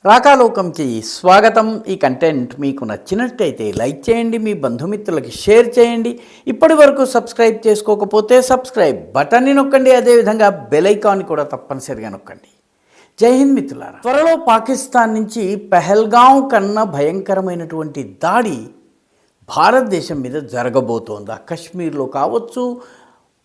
రాకాలోకంకి స్వాగతం. ఈ కంటెంట్ మీకు నచ్చినట్టయితే లైక్ చేయండి, మీ బంధుమిత్రులకి షేర్ చేయండి. ఇప్పటి వరకు సబ్స్క్రైబ్ చేసుకోకపోతే సబ్స్క్రైబ్ బటన్ని నొక్కండి, అదేవిధంగా బెల్ ఐకాన్ కూడా తప్పనిసరిగా నొక్కండి. జై హింద్ మిత్రులారా. త్వరలో పాకిస్తాన్ నుంచి పెహల్గాం కన్నా భయంకరమైనటువంటి దాడి భారతదేశం మీద జరగబోతోంది. కశ్మీర్లో కావచ్చు,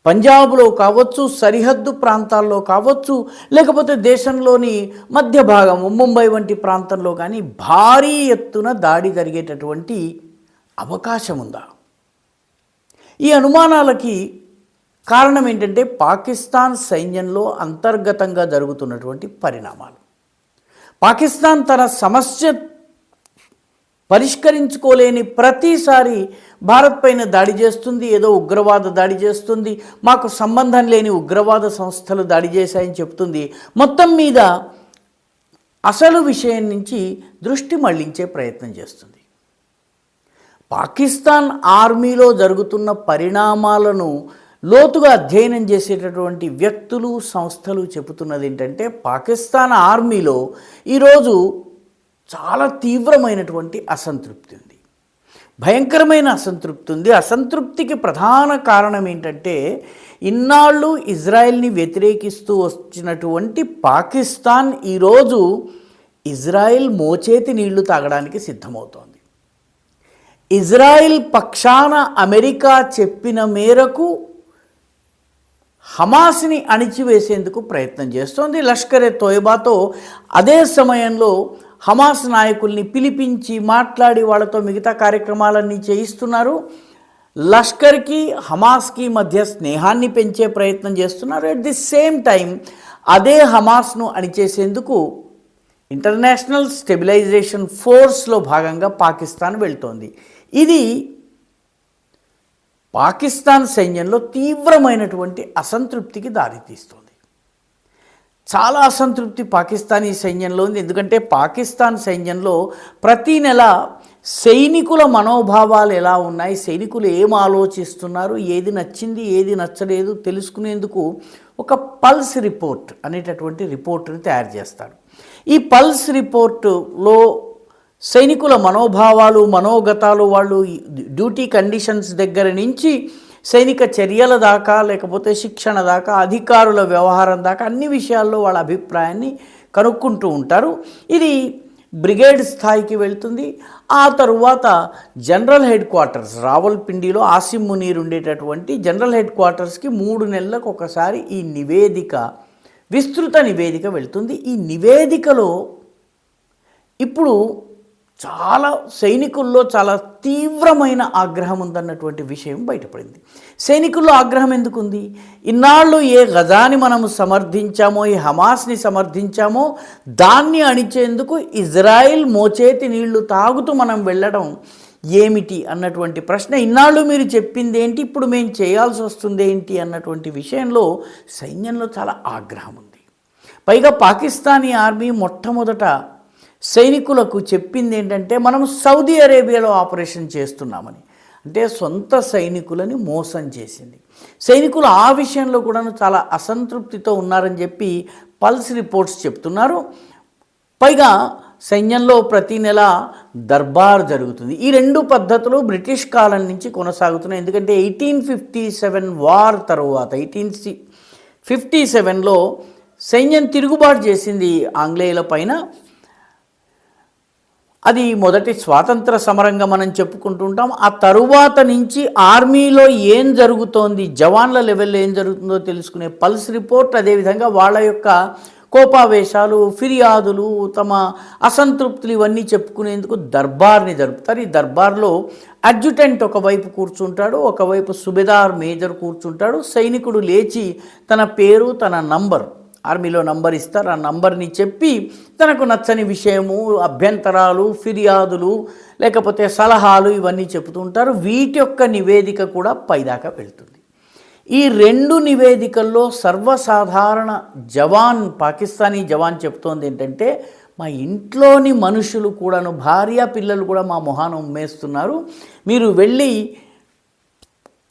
పంజాబ్లో కావచ్చు, సరిహద్దు ప్రాంతాల్లో కావచ్చు, లేకపోతే దేశంలోని మధ్య భాగం ముంబై వంటి ప్రాంతంలో కానీ భారీ ఎత్తున దాడి జరిగేటటువంటి అవకాశం ఉందా? ఈ అనుమానాలకి కారణం ఏంటంటే పాకిస్తాన్ సైన్యంలో అంతర్గతంగా జరుగుతున్నటువంటి పరిణామాలు. పాకిస్తాన్ తన సమస్య పరిష్కరించుకోలేని ప్రతిసారి భారత్ పైన దాడి చేస్తుంది, ఏదో ఉగ్రవాద దాడి చేస్తుంది, మాకు సంబంధం లేని ఉగ్రవాద సంస్థలు దాడి చేశాయని చెప్తుంది. మొత్తం మీద అసలు విషయం నుంచి దృష్టి మళ్లించే ప్రయత్నం చేస్తుంది. పాకిస్తాన్ ఆర్మీలో జరుగుతున్న పరిణామాలను లోతుగా అధ్యయనం చేసేటటువంటి వ్యక్తులు, సంస్థలు చెబుతున్నది ఏంటంటే పాకిస్తాన్ ఆర్మీలో ఈరోజు చాలా తీవ్రమైనటువంటి అసంతృప్తి ఉంది, భయంకరమైన అసంతృప్తి ఉంది. అసంతృప్తికి ప్రధాన కారణం ఏంటంటే ఇన్నాళ్ళు ఇజ్రాయెల్ని వ్యతిరేకిస్తూ వచ్చినటువంటి పాకిస్తాన్ ఈరోజు ఇజ్రాయెల్ మోచేతి నీళ్లు తాగడానికి సిద్ధమవుతోంది. ఇజ్రాయెల్ పక్షాన అమెరికా చెప్పిన మేరకు హమాస్ని అణిచివేసేందుకు ప్రయత్నం చేస్తోంది. లష్కరే తోయబాతో అదే సమయంలో హమాస్ నాయకుల్ని పిలిపించి మాట్లాడి వాళ్ళతో మిగతా కార్యక్రమాలన్నీ చేయిస్తున్నారు. లష్కర్కి హమాస్కి మధ్య స్నేహాన్ని పెంచే ప్రయత్నం చేస్తున్నారు. ఎట్ ది సేమ్ టైం అదే హమాస్ను అణిచేసేందుకు ఇంటర్నేషనల్ స్టెబిలైజేషన్ ఫోర్స్లో భాగంగా పాకిస్తాన్ వెళ్తోంది. ఇది పాకిస్తాన్ సైన్యంలో తీవ్రమైనటువంటి అసంతృప్తికి దారితీస్తుంది. చాలా అసంతృప్తి పాకిస్తానీ సైన్యంలో ఉంది. ఎందుకంటే పాకిస్తాన్ సైన్యంలో ప్రతి నెల సైనికుల మనోభావాలు ఎలా ఉన్నాయి, సైనికులు ఏం ఆలోచిస్తున్నారు, ఏది నచ్చింది ఏది నచ్చలేదు తెలుసుకునేందుకు ఒక పల్స్ రిపోర్ట్ అనేటటువంటి రిపోర్ట్ని తయారు చేస్తారు. ఈ పల్స్ రిపోర్టులో సైనికుల మనోభావాలు, మనోగతాలు, వాళ్ళు డ్యూటీ కండిషన్స్ దగ్గర నుంచి సైనిక చర్యల దాకా, లేకపోతే శిక్షణ దాకా, అధికారుల వ్యవహారం దాకా అన్ని విషయాల్లో వాళ్ళ అభిప్రాయాన్ని కనుక్కుంటూ ఉంటారు. ఇది బ్రిగేడ్ స్థాయికి వెళ్తుంది. ఆ తరువాత జనరల్ హెడ్ క్వార్టర్స్ రావల్పిండిలో ఆసిమ్ మునీర్ ఉండేటటువంటి జనరల్ హెడ్ క్వార్టర్స్కి 3 నెలలకు ఒకసారి ఈ నివేదిక, విస్తృత నివేదిక వెళ్తుంది. ఈ నివేదికలో ఇప్పుడు చాలా సైనికుల్లో చాలా తీవ్రమైన ఆగ్రహం ఉందన్నటువంటి విషయం బయటపడింది. సైనికుల్లో ఆగ్రహం ఎందుకుంది? ఇన్నాళ్ళు ఏ గజాని మనము సమర్థించామో, ఈ హమాస్ని సమర్థించామో దాన్ని అణిచేందుకు ఇజ్రాయిల్ మోచేతి నీళ్లు తాగుతూ మనం వెళ్ళడం ఏమిటి అన్నటువంటి ప్రశ్న. ఇన్నాళ్ళు మీరు చెప్పింది ఏంటి, ఇప్పుడు మేము చేయాల్సి వస్తుంది ఏంటి అన్నటువంటి విషయంలో సైన్యంలో చాలా ఆగ్రహం ఉంది. పైగా పాకిస్తానీ ఆర్మీ మొట్టమొదట సైనికులకు చెప్పింది ఏంటంటే మనం సౌదీ అరేబియాలో ఆపరేషన్ చేస్తున్నామని. అంటే సొంత సైనికులని మోసం చేసింది. సైనికులు ఆ విషయంలో కూడా చాలా అసంతృప్తితో ఉన్నారని చెప్పి పల్స్ రిపోర్ట్స్ చెప్తున్నారు. పైగా సైన్యంలో ప్రతి నెల దర్బార్ జరుగుతుంది. ఈ 2 పద్ధతులు బ్రిటిష్ కాలం నుంచి కొనసాగుతున్నాయి. ఎందుకంటే 1857 వార్ తరువాత 1857లో సైన్యం తిరుగుబాటు చేసింది ఆంగ్లేయుల పైన. అది మొదటి స్వాతంత్ర సమరంగా మనం చెప్పుకుంటుంటాం. ఆ తరువాత నుంచి ఆర్మీలో ఏం జరుగుతోంది, జవాన్ల లెవెల్లో ఏం జరుగుతుందో తెలుసుకునే పల్స్ రిపోర్ట్, అదేవిధంగా వాళ్ళ యొక్క కోపావేశాలు, ఫిర్యాదులు, తమ అసంతృప్తులు ఇవన్నీ చెప్పుకునేందుకు దర్బార్ని జరుపుతారు. ఈ దర్బార్లో అడ్జుటెంట్ ఒకవైపు కూర్చుంటాడు, ఒకవైపు సుబేదార్ మేజర్ కూర్చుంటాడు. సైనికుడు లేచి తన పేరు, తన నంబర్, ఆర్మీలో నంబర్ ఇస్తారు. ఆ నంబర్ని చెప్పి తనకు నచ్చని విషయము, అభ్యంతరాలు, ఫిర్యాదులు, లేకపోతే సలహాలు ఇవన్నీ చెబుతూ ఉంటారు. వీటి యొక్క నివేదిక కూడా పైదాకా వెళ్తుంది. ఈ 2 నివేదికల్లో సర్వసాధారణ జవాన్, పాకిస్తానీ జవాన్ చెప్తోంది ఏంటంటే మా ఇంట్లోని మనుషులు కూడాను, భార్య పిల్లలు కూడా మా మొహాన ఉమ్మేస్తున్నారు. మీరు వెళ్ళి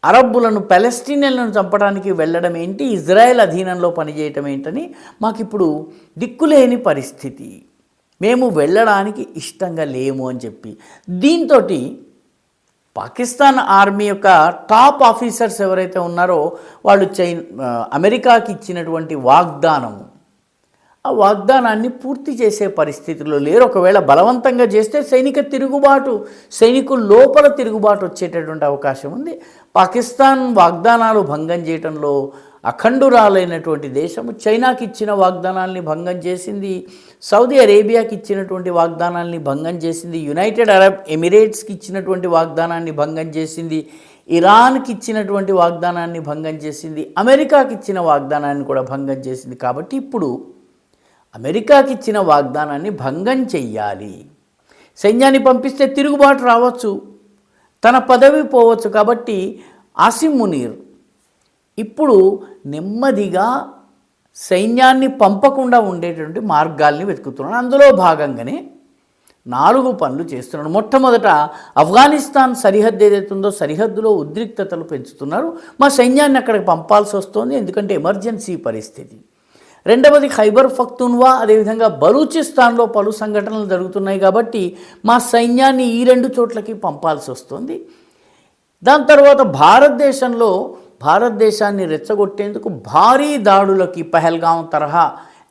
అరబ్బులను, పాలస్తీనియన్లను చంపడానికి వెళ్ళడం ఏంటి, ఇజ్రాయెల్ అధీనంలో పనిచేయటం ఏంటని మాకు ఇప్పుడు దిక్కులేని పరిస్థితి మేము వెళ్ళడానికి ఇష్టంగా లేము అని చెప్పి దీంతో పాకిస్తాన్ ఆర్మీ యొక్క టాప్ ఆఫీసర్స్ ఎవరైతే ఉన్నారో వాళ్ళు అమెరికాకి ఇచ్చినటువంటి వాగ్దానము, ఆ వాగ్దానాన్ని పూర్తి చేసే పరిస్థితుల్లో లేరు. ఒకవేళ బలవంతంగా చేస్తే సైనికుల లోపల తిరుగుబాటు వచ్చేటటువంటి అవకాశం ఉంది. పాకిస్తాన్ వాగ్దానాలు భంగం చేయడంలో అఖండురాలైనటువంటి దేశము. చైనాకి ఇచ్చిన వాగ్దానాల్ని భంగం చేసింది, సౌదీ అరేబియాకి ఇచ్చినటువంటి వాగ్దానాల్ని భంగం చేసింది, యునైటెడ్ అరబ్ ఎమిరేట్స్కి ఇచ్చినటువంటి వాగ్దానాన్ని భంగం చేసింది, ఇరాన్కి ఇచ్చినటువంటి వాగ్దానాన్ని భంగం చేసింది, అమెరికాకి ఇచ్చిన వాగ్దానాన్ని కూడా భంగం చేసింది. కాబట్టి ఇప్పుడు అమెరికాకి ఇచ్చిన వాగ్దానాన్ని భంగం చెయ్యాలి. సైన్యాన్ని పంపిస్తే తిరుగుబాటు రావచ్చు, తన పదవి పోవచ్చు. కాబట్టి ఆసిమ్ మునీర్ ఇప్పుడు నెమ్మదిగా సైన్యాన్ని పంపకుండా ఉండేటువంటి మార్గాల్ని వెతుకుతున్నాడు. అందులో భాగంగానే 4 పనులు చేస్తున్నాడు. మొట్టమొదట ఆఫ్ఘనిస్తాన్ సరిహద్దు ఏదైతుందో సరిహద్దులో ఉద్రిక్తతలు పెంచుతున్నారు. మా సైన్యాన్ని అక్కడికి పంపాల్సి వస్తుంది, ఎందుకంటే ఎమర్జెన్సీ పరిస్థితి. రెండవది ఖైబర్ పఖ్తూన్వా, అదేవిధంగా బలూచిస్తాన్లో పలు సంఘటనలు జరుగుతున్నాయి కాబట్టి మా సైన్యాన్ని ఈ 2 చోట్లకి పంపాల్సి వస్తుంది. దాని తర్వాత భారతదేశాన్ని రెచ్చగొట్టేందుకు భారీ దాడులకి పహల్గాం తరహా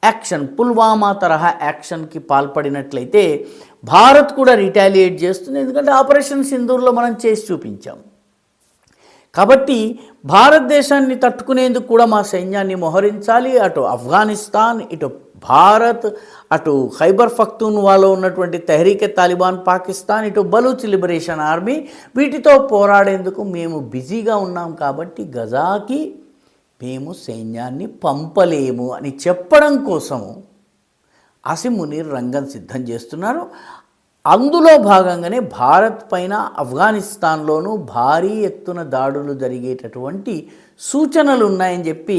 యాక్షన్, పుల్వామా తరహా యాక్షన్కి పాల్పడినట్లయితే భారత్ కూడా రిటాలియేట్ చేస్తుంది, ఎందుకంటే ఆపరేషన్ సింధూర్లో మనం చేసి చూపించాం. కాబట్టి భారతదేశాన్ని తట్టుకునేందుకు కూడా మా సైన్యాన్ని మోహరించాలి. అటు ఆఫ్ఘనిస్తాన్, ఇటు భారత్, అటు ఖైబర్ పఖ్తూన్వాలో ఉన్నటువంటి తెహ్రీకే తాలిబాన్ పాకిస్తాన్, ఇటు బలూచ్ లిబరేషన్ ఆర్మీ, వీటితో పోరాడేందుకు మేము బిజీగా ఉన్నాం. కాబట్టి గజాకి మేము సైన్యాన్ని పంపలేము అని చెప్పడం కోసము ఆసిమ్ మునీర్ రంగం సిద్ధం చేస్తున్నారు. అందులో భాగంగానే భారత్ పైన ఆఫ్ఘనిస్తాన్లోనూ భారీ ఎత్తున దాడులు జరిగేటటువంటి సూచనలు ఉన్నాయని చెప్పి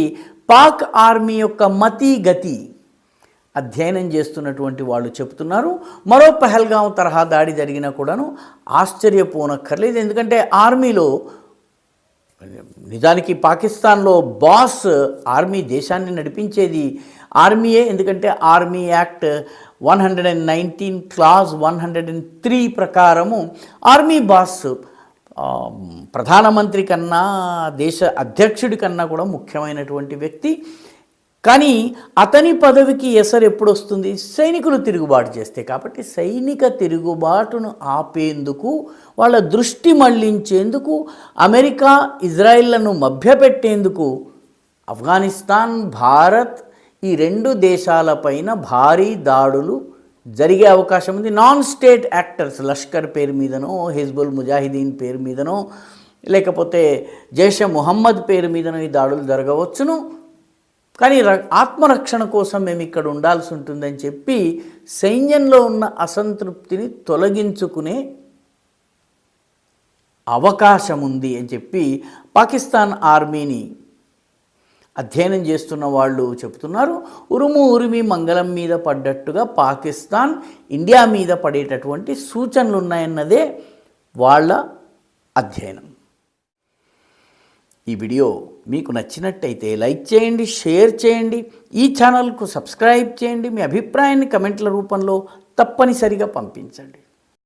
పాక్ ఆర్మీ యొక్క మతిగతి అధ్యయనం చేస్తున్నటువంటి వాళ్ళు చెప్తున్నారు. మరో పహల్గాం తరహా దాడి జరిగినా కూడాను ఆశ్చర్యపోనక్కర్లేదు, ఎందుకంటే ఆర్మీలో నిజానికి పాకిస్తాన్లో బాస్ ఆర్మీ, దేశాన్ని నడిపించేది ఆర్మీయే. ఎందుకంటే ఆర్మీ యాక్ట్ 119 క్లాజ్ 103 ప్రకారము ఆర్మీ బాస్ ప్రధానమంత్రి కన్నా, దేశ అధ్యక్షుడి కన్నా కూడా ముఖ్యమైనటువంటి వ్యక్తి. కానీ అతని పదవికి ఎసరు ఎప్పుడు వస్తుంది? సైనికులు తిరుగుబాటు చేస్తే. కాబట్టి సైనిక తిరుగుబాటును ఆపేందుకు, వాళ్ళ దృష్టి మళ్లించేందుకు, అమెరికా ఇజ్రాయిల్లను మభ్యపెట్టేందుకు ఆఫ్ఘనిస్తాన్, భారత్ ఈ 2 దేశాలపైన భారీ దాడులు జరిగే అవకాశం ఉంది. నాన్ స్టేట్ యాక్టర్స్, లష్కర్ పేరు మీదనో, హిజ్బుల్ ముజాహిదీన్ పేరు మీదనో, లేకపోతే జైషే ముహమ్మద్ పేరు మీదనో ఈ దాడులు జరగవచ్చును. కానీ ఆత్మరక్షణ కోసం మేము ఇక్కడ ఉండాల్సి ఉంటుందని చెప్పి సైన్యంలో ఉన్న అసంతృప్తిని తొలగించుకునే అవకాశం ఉంది అని చెప్పి పాకిస్తాన్ ఆర్మీని అధ్యయనం చేస్తున్న వాళ్ళు చెబుతున్నారు. ఉరిమి మంగళం మీద పడ్డట్టుగా పాకిస్తాన్ ఇండియా మీద పడేటటువంటి సూచనలు ఉన్నాయన్నదే వాళ్ళ అధ్యయనం. ఈ వీడియో మీకు నచ్చినట్టయితే లైక్ చేయండి, షేర్ చేయండి, ఈ ఛానల్కు సబ్స్క్రైబ్ చేయండి. మీ అభిప్రాయాన్ని కమెంట్ల రూపంలో తప్పనిసరిగా పంపించండి.